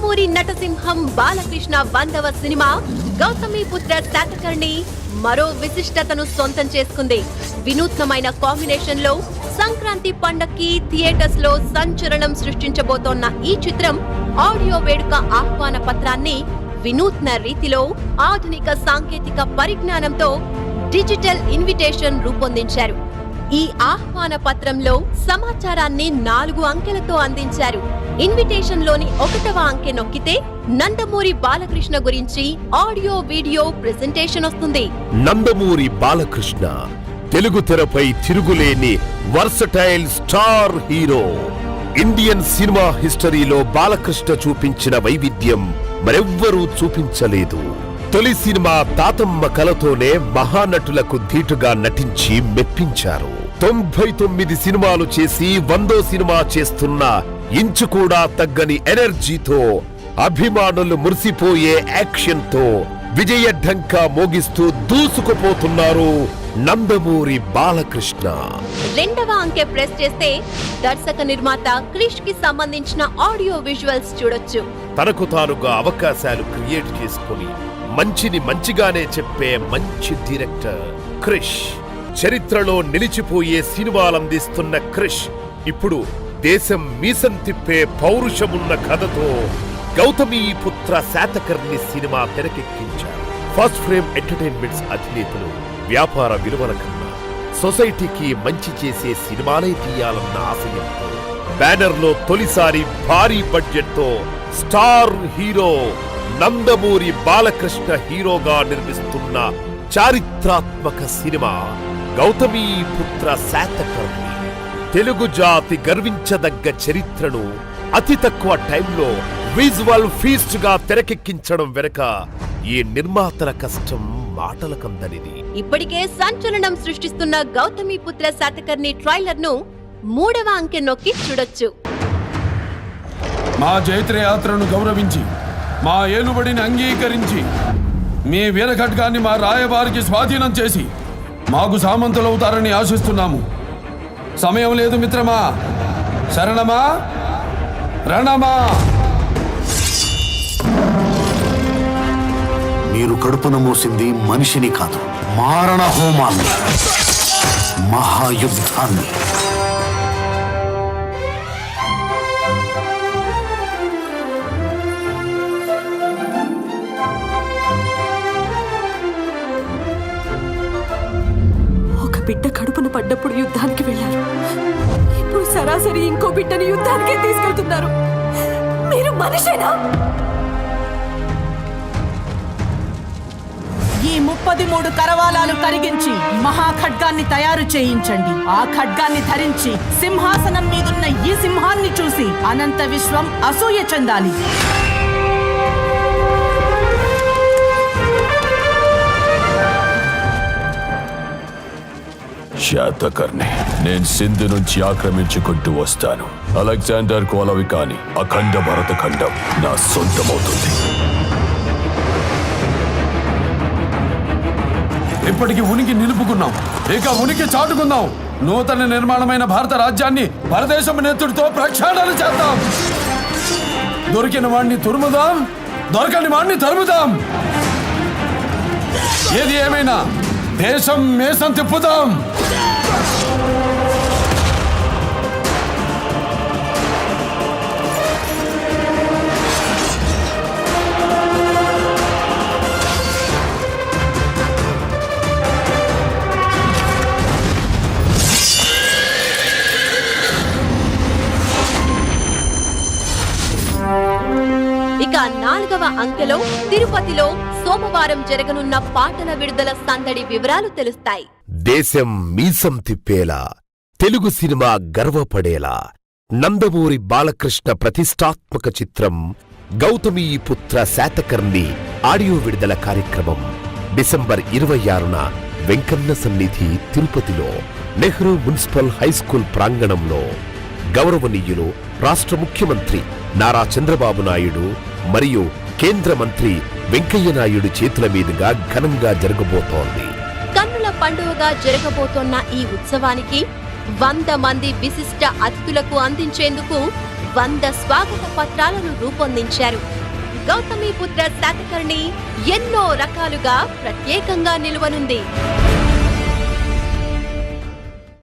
Nandamuri నటసింహం Balakrishna 100వ cinema Gautamiputra Satakarni మరో విశిష్టతను సొంతం చేసుకుంది. వినూత్నమైన కాంబినేషన్ లో సంక్రాంతి పండక్కి థియేటర్స్ లో సంచలనం సృష్టించబోతోన్న ఈ చిత్రం ఆడియో వేడుక ఆహ్వాన పత్రాన్ని వినూత్న రీతిలో ఆధునిక సాంకేతిక పరిజ్ఞానంతో డిజిటల్ ఇన్విటేషన్ రూపొందించారు. ఈ ఆహ్వాన పత్రంలో సమాచారాన్ని 4 అంకెలతో అందించారు. ఇన్విటేషన్ లోని 1వ అంకె నొక్కితే నందమూరి బాలకృష్ణ గురించి ఆడియో వీడియో ప్రెజెంటేషన్ వస్తుంది. నందమూరి బాలకృష్ణ తెలుగు తెరపై తిరుగులేని versatile star hero. Indian cinema హిస్టరీలో బాలకృష్ణ చూపించిన వైవిధ్యం మరెవ్వరూ చూపించలేదు. తొలి సినిమా తాతమ్మ కలతోనే మహానటులకు ధీటుగా నటించి మెప్పించారు. 99 సినిమాలు చేసి 100వ సినిమా చేస్తున్న ఇంచు కూడా తగ్గని ఎనర్జీతో, అభిమానులు మురిసిపోయే యాక్షన్ తో విజయ ఢంకా మోగిస్తూ దూసుకుపోతున్నారు నందమూరి బాలకృష్ణ. 2వ అంకె ప్రెస్ చేస్తే దర్శక నిర్మాత క్రిష్ కి సంబంధించిన ఆడియో విజువల్స్ చూడొచ్చు. తనకు తానుగా అవకాశాలు క్రియేట్ చేసుకుని మంచిని మంచిగానే చెప్పే మంచి డైరెక్టర్ క్రిష్. చరిత్రలో నిలిచిపోయే సినిమాలందిస్తున్న క్రిష్ ఇప్పుడు దేశం మీసం తిప్పే పౌరుషమున్న కథతో గౌతమిపుత్ర శాతకర్ణి సినిమా తెరకెక్కించారు. ఫస్ట్ ఫ్రేమ్ ఎంటర్టైన్మెంట్స్ అధినేతలు వ్యాపార విలువల కన్నా సొసైటీకి మంచి చేసే సినిమాలే తీయాలన్న ఆశయంతో బ్యానర్లో తొలిసారి భారీ బడ్జెట్ తో స్టార్ హీరో నందమూరి బాలకృష్ణ హీరోగా నిర్మిస్తున్న చారిత్రాత్మక సినిమా గౌతమిపుత్ర శాతకర్ణి. తెలుగు జాతి గర్వించదగ్గ చరిత్రను అతి తక్కువ టైంలో విజువల్ ఫీస్ట్ గా తెరకెక్కించడం వెనుక ఈ నిర్మాతల కష్టం మాటలకందనిది. ఇప్పటికే సంచలనం సృష్టిస్తున్న గౌతమిపుత్ర శాతకర్ణి ట్రైలర్ ను 3వ అంకె నొక్కి చూడొచ్చు. మా జైత్రయాత్రను గౌరవించి, మా ఏలుబడిని అంగీకరించి, మీ వీరఖడ్గాన్ని మా రాయబారికి స్వాధీనం చేసి మాకు సామంతులవుతారని ఆశిస్తున్నాము. సమయం లేదు మిత్రమా, శరణమా రణమా. మీరు కడుపున మోసింది మనిషిని కాదు, మారణ హోమాన్ని, మహాయుద్ధాన్ని. బిడ్డ కడుపున పడ్డప్పుడు యుద్ధానికి వెళ్లారు. ఇప్పుడు సరాసరి ఇంకో బిడ్డని యుద్ధానికే తీసుకెళ్తున్నారు. మీరు మనిషేనా? ఈ 33 కరవాలాలు కరిగించి మహాఖడ్గాన్ని తయారు చేయించండి. ఆ ఖడ్గాన్ని ధరించి సింహాసనం మీదున్న ఈ సింహాన్ని చూసి అనంత విశ్వం అసూయ చెందాలి. శాతకర్ణి, నేను సింధు నుంచి ఆక్రమించుకుంటూ వస్తాను. అలెగ్జాండర్ కోలవికాని అఖండ భరత ఖండం నా సొంతమవుతుంది. ఇప్పటికి ఉనికి నిలుపుకున్నాం, ఇక ఉనికి చాటుకుందాం. నూతన నిర్మాణమైన భారత రాజ్యాన్ని పరదేశం నేతృత్వంతో ప్రక్షాళన చేద్దాం. దొరికిన వాణ్ణి తురుముదాం, దొరకని వాణ్ణి తరుముదాం. ఏది ఏమైనా దేశం మేసం తిప్పుదాం. ఇక 4వ అంకెలో తిరుపతిలో సోమవారం జరగనున్న పాటల విడుదల సందడి వివరాలు తెలుస్తాయి. దేశం మీసం తిప్పేలా, తెలుగు సినిమా గర్వపడేలా నందమూరి బాలకృష్ణ ప్రతిష్టాత్మక చిత్రం గౌతమిపుత్ర శాతకర్ణి ఆడియో విడుదల కార్యక్రమం డిసెంబర్ 26న వెంకన్న సన్నిధి తిరుపతిలో నెహ్రూ మున్సిపల్ హైస్కూల్ ప్రాంగణంలో గౌరవనీయులు రాష్ట్ర ముఖ్యమంత్రి నారా చంద్రబాబు నాయుడు మరియు కేంద్ర మంత్రి వెంకయ్య నాయుడు చేతుల మీదుగా ఘనంగా జరగబోతోంది. కన్నుల పండుగగా జరగబోతోన్న ఈ ఉత్సవానికి 100 మంది విశిష్ట అతిథులకు అందించేందుకు 100 స్వాగత పత్రాలను రూపొందించారు. గౌతమిపుత్ర శాతకర్ణి ఎన్నో రకాలుగా ప్రత్యేకంగా నిలువనుంది.